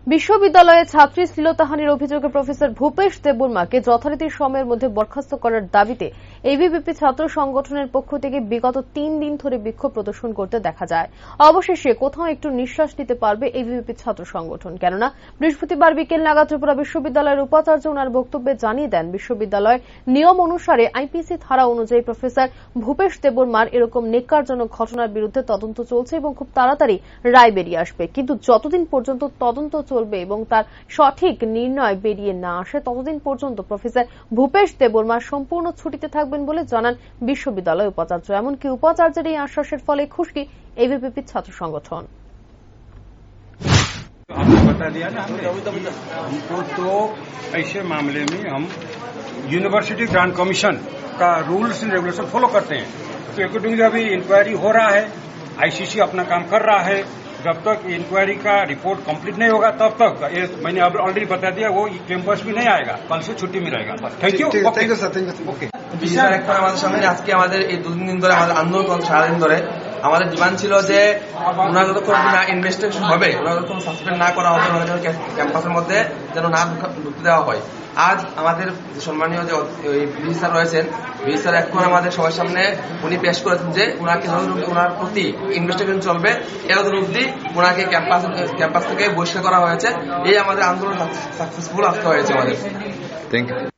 বিশ্ববিদ্যালয়ে ছাত্রী শ্লীলতাহানির অভিযোগে প্রফেসর ভূপেশ দেববর্মাকে যথারীতি সময়ের মধ্যে বরখাস্ত করার দাবিতে এবিভিপি ছাত্র সংগঠনের পক্ষ থেকে বিগত 3 দিন ধরে বিক্ষোভ প্রদর্শন করতে দেখা যায়। অবশেষে কোথাও একটু নিঃশ্বাস নিতে পারবে এবিভিপি ছাত্র সংগঠন, কেননা বৃহস্পতিবার বিকেল নাগাদ ত্রিপুরা বিশ্ববিদ্যালয়ের উপাচার্য ওনার বক্তব্যে জানিয়ে দেন, বিশ্ববিদ্যালয় নিয়ম অনুসারে আইপিসি ধারা অনুযায়ী প্রফেসর ভূপেশ দেববর্মার এরকম নেক্কারজনক ঘটনার বিরুদ্ধে তদন্ত চলছে এবং খুব তাড়াতাড়ি রায় বেরিয়ে আসবে। কিন্তু যতদিন পর্যন্ত তদন্ত চলবে এবং তার সঠিক নির্ণয় বেরিয়ে না আসে ততদিন পর্যন্ত প্রফেসর ভূপেশ দেববর্মা সম্পূর্ণ ছুটিতে থাকবেন বলে জানান বিশ্ববিদ্যালয় উপাচার্য। এমনকি উপাচার্যের এই আশ্বাসের ফলে খুশকি এবিভিপি ছাত্র সংগঠন। आपको बता दिया ना हमको, तो ऐसे मामले में हम यूनिवर्सिटी ग्रांट कमीशन का रूल्स एंड रेगुलेशन फॉलो करते हैं। तो अकॉर्डिंगली अभी इंक्वायरी हो रहा है, आईसीसी अपना काम कर रहा है। जब तक इंक्वायरी का रिपोर्ट कंप्लीट नहीं होगा तब तक मैंने अब ऑलरेडी बता दिया, वो कैंपस भी नहीं आएगा, कल से छुट्टी में रहेगा। Thank you sir, thank you. Okay, বিষয় একটা আমাদের সামনে আজকে আমাদের এই 2 দিন ধরে আমাদের আন্দোলন সারাদিন ধরে আমাদের ডিমান্ড ছিল যে ওনারা যতক্ষণ না ইনভেস্টিগেশন হবে, ওনারা যতক্ষণ সাসপেন্ড না করা হবে, ওনারা ক্যাম্পাসের মধ্যে যেন না ঢুকতে দেওয়া হয়। আজ আমাদের সম্মানীয় যে ভিসি স্যার রয়েছেন, ভিসি স্যার এখন আমাদের সবার সামনে উনি পেশ করেছেন যে ওনাকে ওনার প্রতি ইনভেস্টিগেশন চলবে, এতদিন অব্দি ওনাকে ক্যাম্পাস থেকে বহিষ্কার করা হয়েছে। এই আমাদের আন্দোলন সাকসেসফুল আজকে হয়েছে আমাদের। Thank you.